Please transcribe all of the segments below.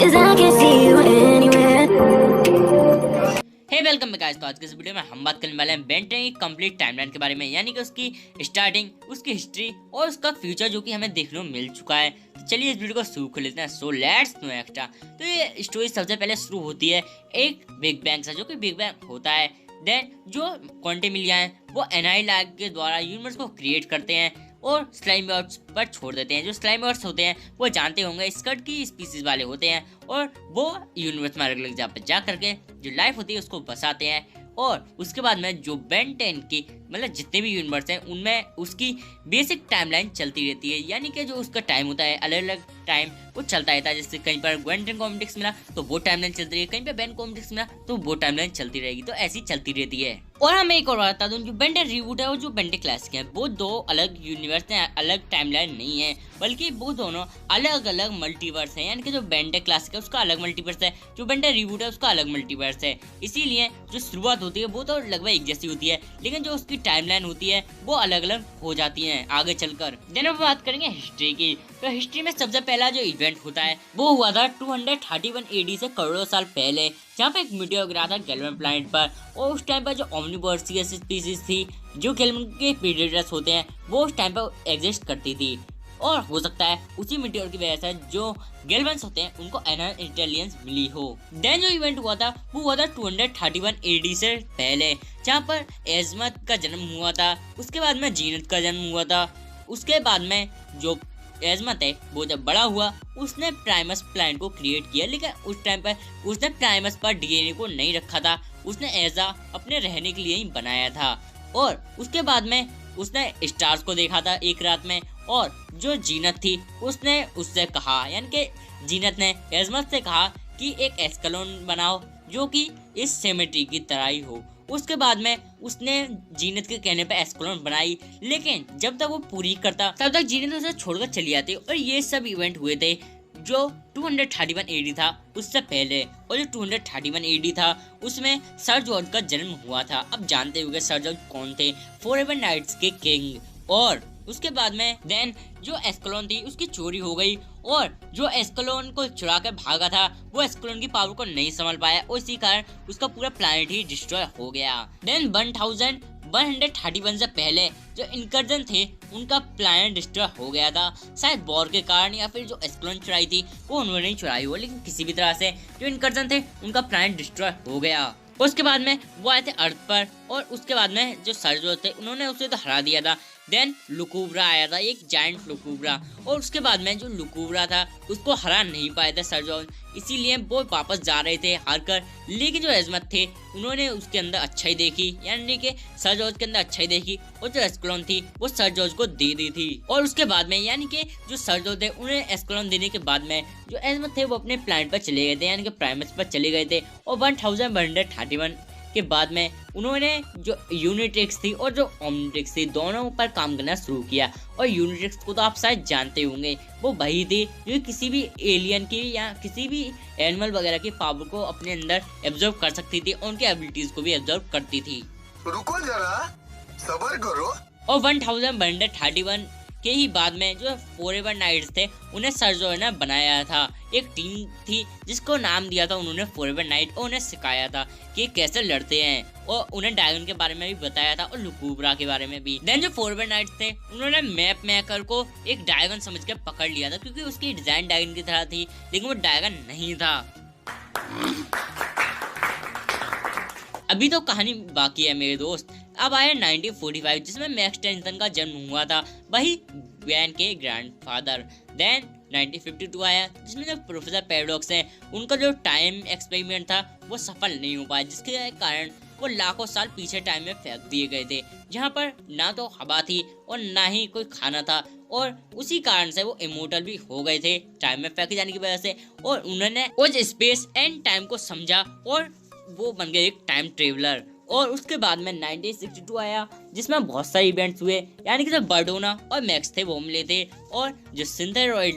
'cause I can see you anywhere. Hey welcome guys. तो आज के इस वीडियो में हम बात करने वाले हैं बेन 10 की कंप्लीट टाइमलाइन के बारे में, यानी कि उसकी स्टार्टिंग, उसकी हिस्ट्री और उसका फ्यूचर जो कि हमें देखने को मिल चुका है। तो चलिए इस वीडियो को शुरू कर लेते हैं। So let's no extra. तो ये स्टोरी सबसे पहले शुरू होती है एक बिग बैंग से, जो कि बिग बैंग होता है। देन जो क्वांटमिलिया है वो एनाइलाग के द्वारा यूनिवर्स को क्रिएट करते हैं और स्लाइम वर्ड्स पर छोड़ देते हैं। जो स्लाइम वर्ड्स होते हैं वो जानते होंगे स्कर्ट की स्पीसीज वाले होते हैं, और वो यूनिवर्स में अलग अलग जगह पर जा करके जो लाइफ होती है उसको बसाते हैं। और उसके बाद में जो बेन 10 की मतलब जितने भी यूनिवर्स हैं उनमें उसकी बेसिक टाइमलाइन चलती रहती है, यानी कि जो उसका टाइम होता है अलग अलग टाइम वो चलता रहता है। जैसे कहीं पर ग्वेंटन कॉमिक्स मिला तो वो टाइमलाइन चलती रहेगी, कहीं पर बेन कॉमिक्स मिला तो वो टाइमलाइन चलती रहेगी। तो ऐसी चलती रहती है। और हमें एक और बता दूं, जो बेन 10 रिबूट है और जो बेन 10 क्लासिक है वो दो अलग यूनिवर्स हैं, अलग टाइमलाइन नहीं है, बल्कि वो दोनों अलग अलग मल्टीवर्स हैं। यानी कि जो बेन 10 क्लासिक है उसका अलग मल्टीवर्स है, जो बेन 10 रिबूट है उसका अलग मल्टीवर्स है। इसीलिए जो शुरुआत होती है वो तो लगभग एक जैसी होती है, लेकिन जो उसकी टाइमलाइन होती है वो अलग अलग हो जाती है आगे चलकर। देन अब बात करेंगे हिस्ट्री की। तो हिस्ट्री में सबसे पहला जो इवेंट होता है वो हुआ था 231 AD से करोड़ों साल पहले, जहाँ पे एक मीटियोर गिरा था गैल्वन प्लैनेट पर। और उस टाइम पर जो ओमनिवर्सियस स्पीसीज थी, जो गैल्वन के प्रीडेटर्स होते हैं, वो उस टाइम पर एग्जिस्ट करती थी। और हो सकता है उसी मीटियोर की वजह से जो गैल्वन्स होते हैं उनको एनहांस्ड इंटेलिजेंस मिली हो। देन जो इवेंट हुआ था वो हुआ था 231 AD से पहले, जहाँ पर एजमत का जन्म हुआ था। उसके बाद में जीनत का जन्म हुआ था। उसके बाद में जो एजमत है वो जब बड़ा हुआ उसने प्राइमस प्लान को क्रिएट किया, लेकिन उस टाइम पर उसने प्राइमस पर DNA को नहीं रखा था, उसने एजा अपने रहने के लिए ही बनाया था। और उसके बाद में उसने स्टार्स को देखा था एक रात में, और जो जीनत थी उसने उससे कहा, यानी कि जीनत ने एजमत से कहा कि एक एस्केलोन बनाओ जो कि इस सिमेट्री की तरह ही हो। उसके बाद में उसने जीनत के कहने पे एस्केलोन बनाई, लेकिन जब तक वो पूरी करता तब तक जीनत उसे छोड़कर चली जाती। और ये सब इवेंट हुए थे जो 231 AD था उससे पहले। और जो 231 AD था उसमें सर जॉर्ज का जन्म हुआ था। अब जानते होंगे सर जॉर्ज कौन थे, फॉरएवर नाइट्स के किंग। और उसके बाद में देन जो एस्केलोन थी उसकी चोरी हो गई, और जो एस्केलोन को चुरा कर भागा था वो एस्केलोन की पावर को नहीं संभाल पाया, और इसी कारण उसका पूरा प्लैनेट ही डिस्ट्रॉय हो गया। देन 1131 से पहले जो इनकर्जन थे उनका प्लैनेट डिस्ट्रॉय हो गया था, शायद वॉर के कारण, या फिर जो एस्केलोन चुराई थी वो उन्होंने नहीं चुराई हो, लेकिन किसी भी तरह से जो इनकर्जन थे उनका प्लैनेट डिस्ट्रॉय हो गया। उसके बाद में वो आए थे अर्थ पर, और उसके बाद में जो सर्जो थे उन्होंने उसे तो हरा दिया था। देन लुकुब्रा आया था, एक जायंट लुकुब्रा, और उसके बाद में जो लुकुब्रा था उसको हरा नहीं पाए थे सर्जो, इसीलिए वो वापस जा रहे थे हार कर। लेकिन जो एजमत थे उन्होंने उसके अंदर अच्छाई देखी, यानी कि सर्जोज के अंदर अच्छाई देखी, और जो एस्केलोन थी वो सर्जोज को दे दी थी। और उसके बाद में यानी कि जो सर्जो थे उन्हें एस्केलोन देने के बाद में जो एजमत थे वो अपने प्लैनेट पर चले गए थे, यानी कि प्राइमस पर चले गए थे। और 1131 के बाद में उन्होंने जो यूनिट्रिक्स थी और जो ओमनिट्रिक्स थी दोनों पर काम करना शुरू किया। और यूनिट्रिक्स को तो आप शायद जानते होंगे, वो वही थी जो किसी भी एलियन की या किसी भी एनिमल वगैरह की पावर को अपने अंदर एब्जॉर्ब कर सकती थी, और उनकी एबिलिटीज को भी एब्जॉर्ब करती थी। रुको जरा, सब्र करो। और 1131 के ही बाद में जो फॉरएवर नाइट्स थे उन्हें सर्जो ने बनाया था। एक टीम थी जिसको नाम दिया था उन्होंने फॉरएवर नाइट, और उन्हें सिखाया था कि कैसे लड़ते हैं, और उन्हें ड्रैगन के बारे में भी बताया था और लुकुब्रा के बारे में भी। देन जो फॉरएवर नाइट्स थे उन्होंने मैप मेकर को एक ड्रैगन समझ के पकड़ लिया था, क्योंकि उसकी डिजाइन ड्रैगन की तरह थी, लेकिन वो ड्रैगन नहीं था। अभी तो कहानी बाकी है मेरे दोस्त। अब आया 1945 जिसमें मैक्स टेंसन का जन्म हुआ था, वही बेन के ग्रैंडफादर। देन 1952 आया जिसमें जो प्रोफेसर पैराडॉक्स हैं उनका जो टाइम एक्सपेरिमेंट था वो सफल नहीं हो पाया, जिसके कारण वो लाखों साल पीछे टाइम में फेंक दिए गए थे, जहाँ पर ना तो हवा थी और ना ही कोई खाना था। और उसी कारण से वो इमोर्टल भी हो गए थे टाइम में फेंके जाने की वजह से। और उन्होंने उस स्पेस एंड टाइम को समझा और वो बन गए एक टाइम ट्रेवलर। और उसके बाद में 1962 आया जिसमें बहुत सारे इवेंट्स हुए, यानी कि जो बर्डोना और मैक्स थे वो मिले थे, और जो सिंथेरॉइड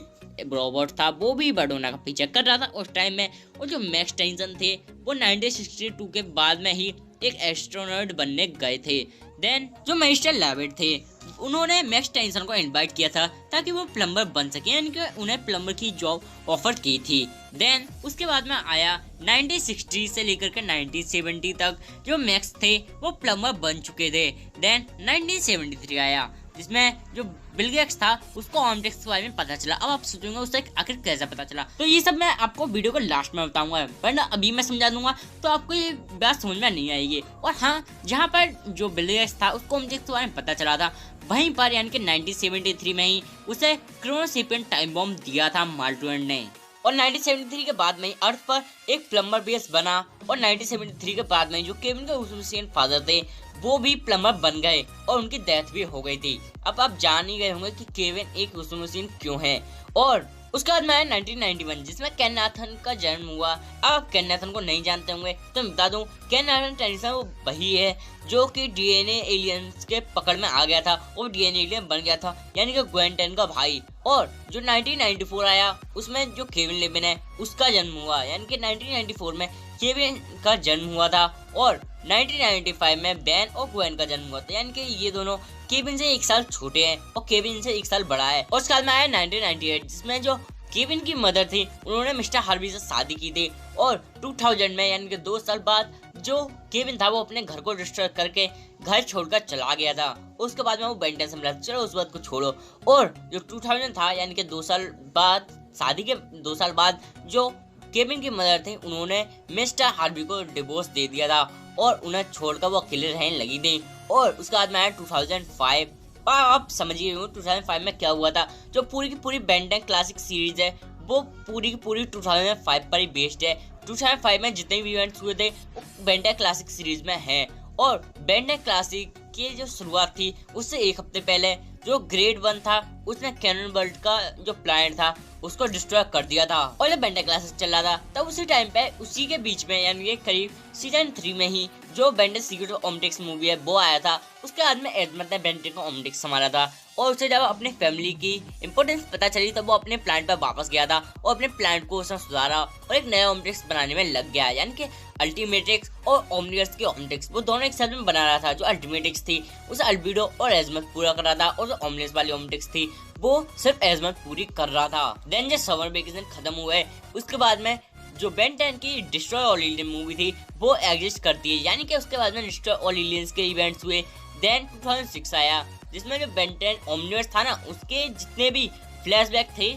रोबोट था वो भी बर्डोना का पीछे कर रहा था उस टाइम में। और जो मैक्स टेंसन थे वो 1962 के बाद में ही एक एस्ट्रोनॉट बनने गए थे। देन जो मिस्टर लैवेट थे उन्होंने मैक्स टेंसन को इनवाइट किया था ताकि वो प्लम्बर बन सके, यानी कि उन्हें प्लम्बर की जॉब ऑफर की थी। देन उसके बाद में आया 1960 से लेकर के 1970 तक जो मैक्स थे वो प्लम्बर बन चुके थे। देन 1973 आया जिसमें जो बिल गेट्स था उसको ऑमटेक्स के बारे में पता चला। अब आप सोचेंगे उससे आखिर कैसे पता चला, तो ये सब मैं आपको वीडियो को लास्ट में बताऊंगा, वरना अभी मैं समझा दूंगा तो आपको ये बात समझ में नहीं आएगी। और हाँ, जहाँ पर जो बिल गेट्स था उसको ऑमटेक्स के बारे में पता चला था, वहीं पर यानी कि 1973 में ही उसे क्रोनोसेपियन टाइम बॉम्ब दिया था माल्टुएन ने। और 1973 के बाद में ही अर्थ पर एक प्लम्बर बेस बना। और 1973 के बाद में जो केविन के उसूसियन फादर थे वो भी प्लम्बर बन गए और उनकी डेथ भी हो गई थी। अब आप जान ही गए होंगे कि केविन एक उसूसियन क्यों है। और उसके बाद में आया 1991 जिसमें केन नाथन का जन्म हुआ। अब आप केन नाथन को नहीं जानते होंगे तो मैं बता दूं, केन नाथन टेनिसन वो वही है जो कि डीएनए एलियंस के पकड़ में आ गया था और डीएनए एलियन बन गया था, यानी कि ग्वेन 10 का भाई। और जो 1994 आया उसमें जो केविन लेविन है उसका जन्म हुआ, यानी कि 1994 में केविन का जन्म हुआ था और 1995 में बेन और ग्वेन का जन्म हुआ था, यानी कि ये दोनों केविन से 1 साल छोटे हैं और केविन से 1 साल बड़ा है। और उसके बाद में आया 1998 जिसमें जो केविन की मदर थी उन्होंने मिस्टर हार्वी से शादी की थी। और 2000 में यानी कि 2 साल बाद जो केविन था वो अपने घर को डिस्ट्रॉय करके घर छोड़कर चला गया था। उसके बाद में वो बेन 10 से मिला। चलो उस बात को छोड़ो। और जो 2000 था यानी कि 2 साल बाद, शादी के 2 साल बाद जो केविन की मदर थी उन्होंने मिस्टर हार्वी को डिवोर्स दे दिया था और उन्हें छोड़कर वो अकेले रहने लगी थी। और उसके बाद में आया 2005। आप समझिए 2005 में क्या हुआ था। जो पूरी की पूरी बेन 10 क्लासिक सीरीज है वो पूरी की पूरी 2005 पर ही बेस्ड है। 2005 में जितने भी इवेंट्स हुए थे वो बेन 10 क्लासिक सीरीज में हैं। और बेन 10 क्लासिक की जो शुरुआत थी उससे 1 हफ्ते पहले जो ग्रेड 1 था उसने कैनन वर्ल्ड का जो प्लान था उसको डिस्ट्रॉय कर दिया था। और जब बेन 10 क्लासिक चल रहा था तब उसी टाइम पे उसी के बीच में यानी कि करीब सीजन 3 में ही जो Ben 10 secret of Omtex movie है वो आया था। उसके बाद में एडमंड ने बेन 10 को ओमटेक्स संभाला था और उसे जब अपने फैमिली की इंपॉर्टेंस पता चली तब वो अपने प्लान पर वापस गया था और अपने प्लान को उसने सुधारा और एक नया ओमटेक्स बनाने में लग गया, यानी कि अल्टीमेट्रिक्स और ओमनिवर्स की ओमटेक्स वो दोनों एक साथ में बना रहा था। जो अल्टीमेट्रिक्स थी उसे अल्बिडो और एजमथ पूरा कर रहा था और जो ओमनिवर्स वाली ओमटेक्स थी वो सिर्फ एजमथ पूरी कर रहा था। देन जब समर वेकेशन खत्म हुए उसके बाद में जो बेन 10 की डिस्ट्रॉय ऑल एलियन मूवी थी वो एग्जिस्ट करती है, यानी कि उसके बाद में डिस्ट्रॉय ऑल एलियंस के इवेंट्स हुए। देन 2006 आया जिसमें जो बेन 10 ओमनिवर्स था ना उसके जितने भी फ्लैशबैक थे,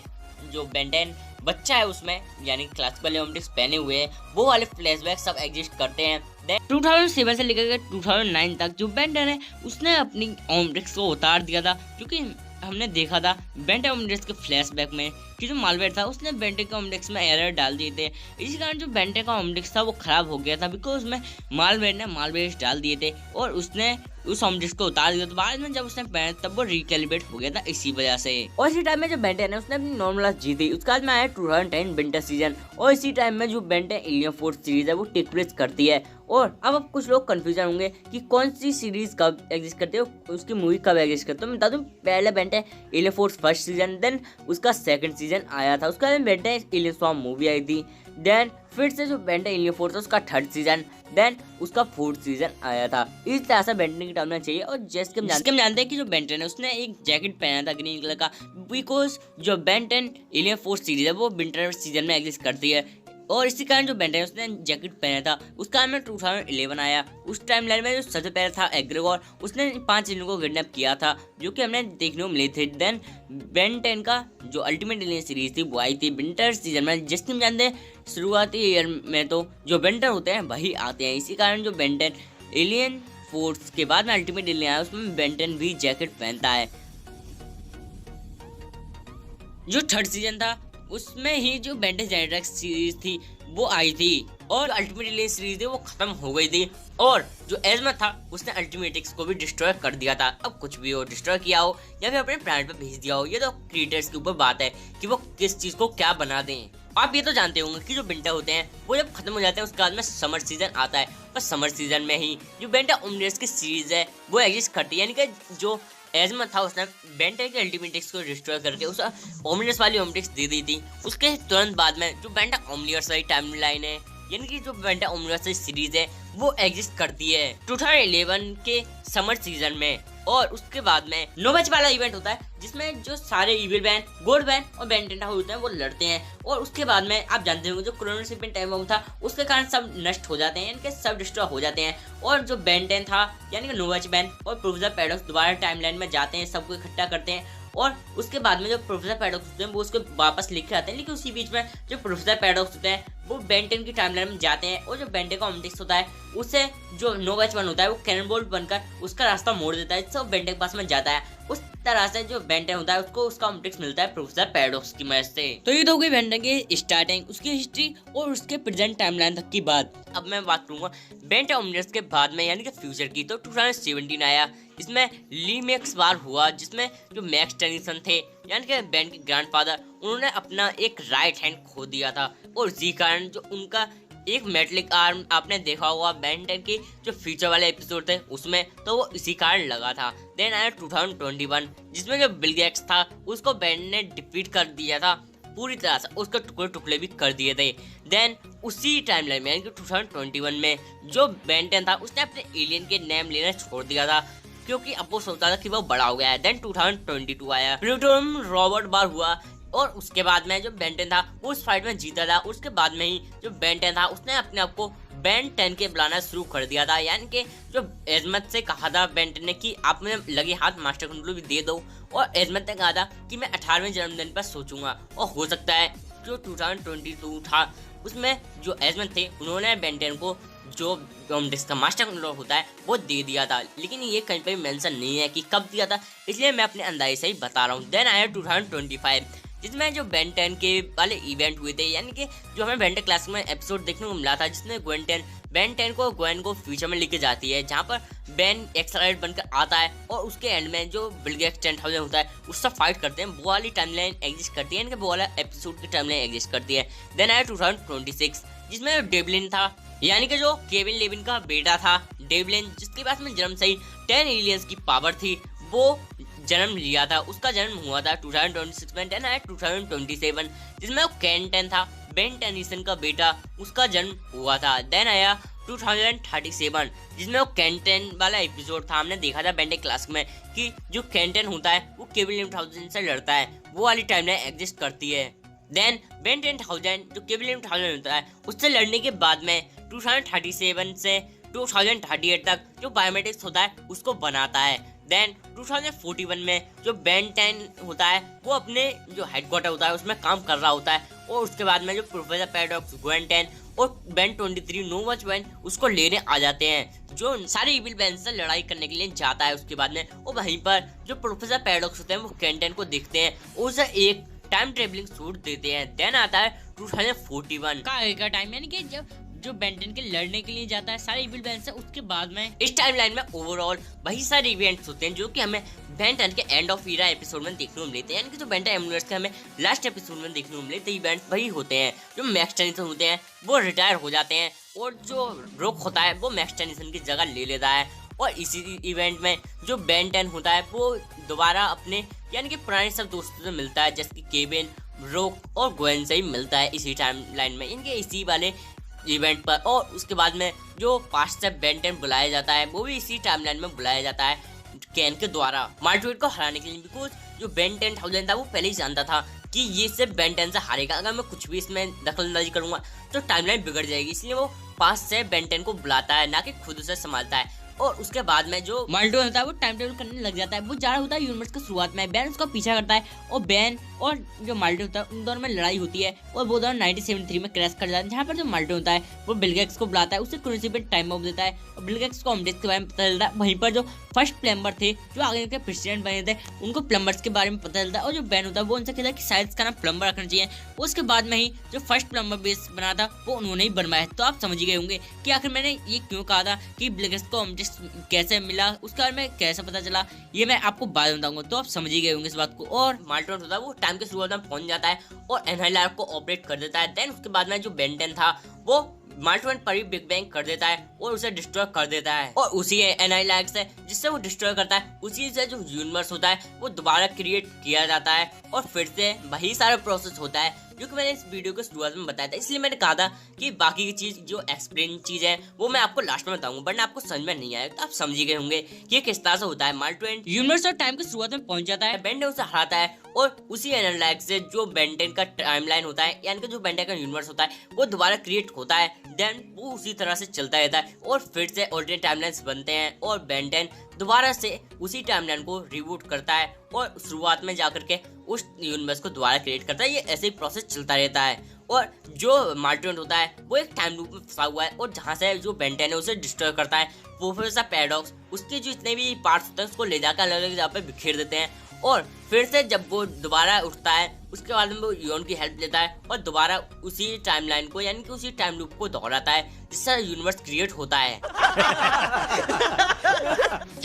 जो बेन 10 बच्चा है उसमें यानी क्लासिकल ओमटेक्स पहने हुए हैं वो वाले फ्लैशबैक सब एग्जिस्ट करते हैं। 2007 से लेकर 2009 तक जो बेन 10 है उसने अपनी ओमटेक्स को उतार दिया था, क्योंकि हमने देखा था बेन 10 ओमटेक्स के फ्लैशबैक में कि जो मालवेयर था उसने बेन 10 के ओमटेक्स में एरर डाल दिए थे। इसी कारण जो बेन 10 का ओमटेक्स था वो खराब हो गया था, बिकॉज उसमें मालवेयर ने मालवेयर डाल दिए थे और उसने उस ओमटेक्स को उतार दिया। तो बाद में जब उसने पहना तब वो रिकैलिब्रेट हो गया था इसी वजह से। और इसी टाइम में जो बेन 10 है उसने अपनी नॉर्मल जीती। उसके बाद में आया 2010 विंटर सीजन और इसी टाइम में जो बेन 10 एलियन फोर्स सीरीज है वो टेक प्लेस करती है। और अब कुछ लोग कंफ्यूजन होंगे कि कौन सी सीरीज कब एग्जिस्ट करती है, उसकी मूवी कब एग्जिस्ट करती है। मैं बता दूं, पहले Ben 10 alien force first season, then उसका सेकंड सीजन आया था। उसके बाद बेन 10 एलियन स्वॉर्म मूवी आई थी, देन फिर से जो बेन 10 एलियन फोर्स था उसका थर्ड सीजन, देन उसका फोर्थ सीजन आया था। इस तरह से बेन 10 की टर्म चाहिए। और जैसे कि हम जानते हैं कि जो बेन 10 है उसने एक जैकेट पहना था ग्रीन कलर का, बिकॉज जो बेन 10 एलियन फोर्स सीरीज है वो विंटर सीजन में एग्जिस्ट करती है और इसी कारण जो बेन 10 उसने जैकेट पहना था। उसका टाइम में 2011 आया। उस टाइम लाइन में जो सबसे पहले था एग्रेगोर, उसने 5 एलियन को किडनैप किया था जो कि हमने देखने को मिले थे। देन बेन 10 का जो अल्टीमेट एलियन सीरीज थी वो आई थी विंटर सीजन में। जैसे हम जानते हैं शुरुआती ईयर में तो जो विंटर होते हैं वही आते हैं, इसी कारण जो बेन 10 एलियन फोर्स के बाद में अल्टीमेट एलियन आया उसमें बेन 10 भी जैकेट पहनता है। जो थर्ड सीजन था उसमें ही जो बेन 10 जेनेट्रिक्स सीरीज थी वो आई थी और अल्टीमेट एलियन सीरीज थी वो खत्म हो गई थी। और जो एजमथ था उसने अल्टीमेटिक्स को भी डिस्ट्रॉय कर दिया था। अब कुछ भी हो, डिस्ट्रॉय किया हो या फिर अपने प्लैनेट पे भेज दिया हो, ये तो क्रिएटर्स के ऊपर बात है कि वो किस चीज को क्या बना दें। आप ये तो जानते होंगे कि जो विंटर होते हैं वो जब खत्म हो जाते हैं उसके बाद में समर सीजन आता है और समर सीजन में ही जो बेन 10 ओमनिवर्स की सीरीज है वो एग्जिस्ट करती है, यानी कि जो एजमथ था उसने बेन 10 के अल्टीमेटिक्स को डिस्ट्रॉय करके उसे ओमनिवर्स वाली ओमनिवर्स दे दी थी। उसके तुरंत बाद में जो बेन 10 ओमनिवर्स वाली टाइमलाइन है यानी कि जो बेंटेन ओमनिवर्स सीरीज है वो एग्जिस्ट करती है 2011 के समर सीजन में। और उसके बाद में नोवेच वाला इवेंट होता है जिसमें जो सारे इविल बैन, गोल्ड बैन और बेंटेन होते हैं वो लड़ते हैं। और उसके बाद में आप जानते होंगे जो क्रोनोशिपिंग टाइम बम था उसके कारण सब नष्ट हो जाते हैं, यानी कि सब डिस्ट्रॉय हो जाते हैं। और जो बेंटेन था यानी कि नोवेच बैन और प्रोफेसर पैराडॉक्स दोबारा टाइमलाइन में जाते हैं, सबको इकट्ठा करते हैं। और उसके बाद में जो प्रोफेसर पैराडॉक्स होते हैं वो उसको वापस लेके आते हैं। लेकिन उसी बीच में जो प्रोफेसर पैराडॉक्स होते हैं वो बेंटेन की टाइमलाइन में जाते हैं और जो बेंटेन का ऑप्टिक्स होता है उससे जो नोवेच वन होता है वो कैनन बोल्ट बनकर उसका रास्ता मोड़ देता है, सब बेंटेन के पास में जाता है। उस तरह से जो बेंटेन होता है उसको उसका ऑप्टिक्स मिलता है प्रोफेसर पैराडॉक्स की मदद से। तो ये तो हो गई बेंटेन की स्टार्टिंग, उसकी हिस्ट्री और उसके प्रेजेंट टाइमलाइन तक की बात। अब मैं बात करूंगा बेंटेन ओमनिवर्स के बाद में यानी कि फ्यूचर की। तो 2017 आया, इसमें ली मैक्स वार हुआ जिसमें जो मैक्स टेनिसन थे यानी कि बेन के ग्रैंडफादर, उन्होंने अपना एक राइट हैंड खो दिया था। और इसी कारण जो उनका एक मेटलिक आर्म आपने देखा होगा बेंटेन के जो फ्यूचर वाले एपिसोड थे उसमें, तो वो इसी कारण लगा था। देन आया 2021 जिसमें जो बिल गेट्स था उसको बेन ने डिफीट कर दिया था पूरी तरह से, उसके टुकड़े टुकड़े भी कर दिए थे। देन उसी टाइमलाइन में यानी कि 2021 में जो बेंटेन था उसने अपने एलियन के नेम लेना छोड़ दिया था क्योंकि अब वो सोचता था कि वो बड़ा हो गया है। देन 2022 आया, प्लूटोन रॉबर्ट बार हुआ और उसके बाद में जो बेंटेन था वो उस फाइट में जीता था। उसके बाद में ही जो बेंटेन था उसने अपने आप को बेन 10 के बुलाना शुरू कर दिया था, यानी कि जो एजमत से कहा था बेंटेन ने कि आप मुझे लगे हाथ मास्टर कंट्रोल भी दे दो। और एजमत ने कहा था कि मैं 18वें जन्मदिन पर सोचूंगा। और हो सकता है जो 2022 था उसमें जो एजमत थे उन्होंने बेंटेन को जो ओमनिवर्स का मास्टर कंट्रोल होता है वो दे दिया था, लेकिन ये कहीं पे मेंशन नहीं है कि कब दिया था, इसलिए मैं अपने अंदाजे से ही बता रहा हूँ। देन आया 2025 जिसमें जो बेन 10 के वाले इवेंट हुए थे, यानी कि जो हमें बेन 10 क्लासिक में एपिसोड देखने को मिला था जिसमें बेन 10 को ग्वेन को फ्यूचर में लेके जाती है, जहाँ पर बेन एक्सलाइट बनकर आता है और उसके एंड में जो बिल गेट्स 10,000 होता है उससे फाइट करते हैं। वो वाली टाइमलाइन एग्जिस्ट करती है, यानी कि वो वाला एपिसोड की टाइमलाइन एग्जिस्ट करती है। देन आया 2026 जिसमें डेवलिन था, यानी कि जो केविन लेविन का बेटा था डेवलिन, जिसके पास में जन्म से ही 10 एलियंस की पावर थी, वो जन्म लिया था। उसका जन्म हुआ था 2026 में। देन आया 2027 जिसमें वो कैन 10 था, बेन टेनिसन का बेटा, उसका जन्म हुआ था। देन आया 2037 जिसमें वो कैन 10 वाला एपिसोड था, हमने देखा था बेन 10 क्लासिक में कि जो कैन 10 होता है वो केविन 1000 से लड़ता है, वो वाली टाइमलाइन एग्जिस्ट करती है। देन बेन 10,000 जो केविन 1000 होता है उससे लड़ने के बाद में 2037 से 2038 तक जो बायोमेट्रिक्स होता है उसको बनाता है। देन 2041 में जो बेन 10 होता है वो अपने जो हेडक्वार्टर होता है उसमें काम कर रहा होता है। और उसके बाद में जो प्रोफेसर पैराडॉक्स, ग्वेन 10 और बेन 23 नोवेच बैन उसको लेने आ जाते हैं, जो सारे इविल बैन से लड़ाई करने के लिए जाता है। उसके बाद में और वहीं पर जो प्रोफेसर पैराडॉक्स होते हैं वो कैन 10 को देखते हैं, उसे एक टाइम ट्रेवलिंग सूट देते हैं। देन आता है 2041 का आगे का टाइम, यानी कि जब जो बेन 10 के लड़ने के लिए जाता है सारे इविल बैन से। उसके बाद में इस टाइमलाइन में ओवरऑल वही सारे इवेंट्स होते हैं जो कि हमें बेन 10 के एंड ऑफ ईरा एपिसोड में देखने को मिलते हैं, यानी कि जो बेन 10 यूनिवर्स के हमें लास्ट एपिसोड में देखने को मिले थे इवेंट्स वही होते हैं। जो मैक्स टेनिसन होते हैं वो रिटायर हो जाते हैं और जो रोक होता है वो मैक्स टेनिसन की जगह ले लेता है। और इसी इवेंट में जो बेन 10 होता है वो दोबारा अपने यानी कि पुराने सब दोस्तों से मिलता है, जैसे कि केविन, रोक और ग्वेन से ही मिलता है इसी टाइमलाइन में, इनके इसी वाले इवेंट पर। और उसके बाद में जो पास्ट से बेन 10 बुलाया जाता है वो भी इसी टाइमलाइन में बुलाया जाता है कैन के द्वारा मार्टिन को हराने के लिए, बिकॉज जो बेन 10,000 था वो पहले ही जानता था कि ये सिर्फ बेन 10 से हारेगा, अगर मैं कुछ भी इसमें दखलंदाजी करूंगा तो टाइमलाइन बिगड़ जाएगी, इसलिए वो पास से बेन 10 को बुलाता है ना कि खुद उसे संभालता है। और उसके बाद में जो माल्टो होता है वो टाइम टेबल करने लग जाता है, वो जा रहा होता है यूनिवर्स की शुरुआत में, बेन उसका पीछा करता है और बेन और जो माल्टो होता है उन दोनों में लड़ाई होती है और वो दोनों 1973 में क्रैश कर जाते हैं, जहाँ पर जो माल्टो होता है वो बिल गेट्स को बुलाता है, उसे क्रूसी पे टाइम बम देता है और बिल गेट्स को ऑमलेट के बारे में पता चलता है। वहीं पर जो फर्स्ट प्लम्बर थे जो आगे के प्रेसिडेंट बने थे उनको प्लम्बर्स के बारे में पता चलता है और जो बेन होता है वो उनसे कहता है कि शायद इसका नाम प्लम्बर रखना चाहिए। उसके बाद में ही जो फर्स्ट प्लम्बर बेस बना था वो उन्होंने ही बनवाया। तो आप समझ गए होंगे कि आखिर मैंने ये क्यों कहा था कि बिल गेट्स को ऑमलेट कैसे मिला, उसके बारे में कैसे पता चला, ये मैं आपको बाद में बताऊंगा। तो आप समझ ही गए होंगे इस बात को। और माल्टोन होता है वो टाइम के शुरुआत में पहुंच जाता है और एनहाइलर को ऑपरेट कर देता है। देन उसके बाद में जो बेन 10 था वो माल्टोन पर ही बिग बैंग कर देता है और उसे डिस्ट्रॉय कर देता है और उसी एनहाइलर से जिससे वो डिस्ट्रॉय करता है उसी से जो यूनिवर्स होता है वो दोबारा क्रिएट किया जाता है और फिर से वही सारा प्रोसेस होता है जो कि मैंने इस वीडियो को शुरुआत में बताया था, इसलिए मैंने कहा था कि बाकी की चीज जो एक्सप्लेन चीज है वो मैं आपको लास्ट में बताऊंगा, वरना आपको समझ में नहीं आया। तो आप समझ गए होंगे कि ये किस तरह से होता है। मार्टिन यूनिवर्स और टाइम की शुरुआत में पहुंच जाता है, बेन 10 उसे हराता है और उसी एनालॉग से जो बेन 10 का टाइमलाइन होता है, यानी कि जो बेन 10 का यूनिवर्स होता है वो दोबारा क्रिएट होता है। देन वो उसी तरह से चलता रहता है और फिर से ऑल्टरनेट टाइमलाइंस बनते हैं और बेन 10 दोबारा से उसी टाइमलाइन को रिबूट करता है और शुरुआत में जाकर के उस यूनिवर्स को दोबारा क्रिएट करता है। ये ऐसे ही प्रोसेस चलता रहता है और जो मार्टिन होता है वो एक टाइम लूप में फंसा हुआ है और जहाँ से जो बेन 10 है उसे डिस्ट्रॉय करता है प्रोफेसर पैराडॉक्स। उसके जो इतने भी पार्ट्स होते हैं उसको ले जाकर अलग अलग जगह पे बिखेर देते हैं और फिर से जब वो दोबारा उठता है उसके बाद में वो यून की हेल्प लेता है और दोबारा उसी टाइमलाइन को यानी कि उसी टाइम लूप को दोहराता है, जिससे यूनिवर्स क्रिएट होता है।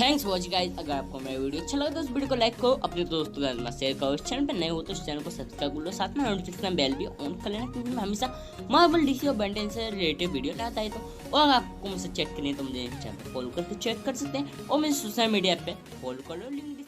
Thanks for watching guys. अगर आपको मेरा वीडियो अच्छा लगा तो इस वीडियो को लाइक करो, अपने दोस्तों के साथ शेयर करो। इस चैनल पर नए हो तो इस चैनल को सब्सक्राइब कर लो, साथ में नोटिफिकेशन बेल भी ऑन कर लेना, क्योंकि मैं हमेशा मार्वल, डीसी और बेन 10 से रिलेटेड वीडियो लाता है। तो और आपको मुझसे चेक करनी है तो मुझे चैनल पर फॉलो करके चेक कर सकते हैं और मेरे सोशल मीडिया पे फॉलो कर लो, लिंक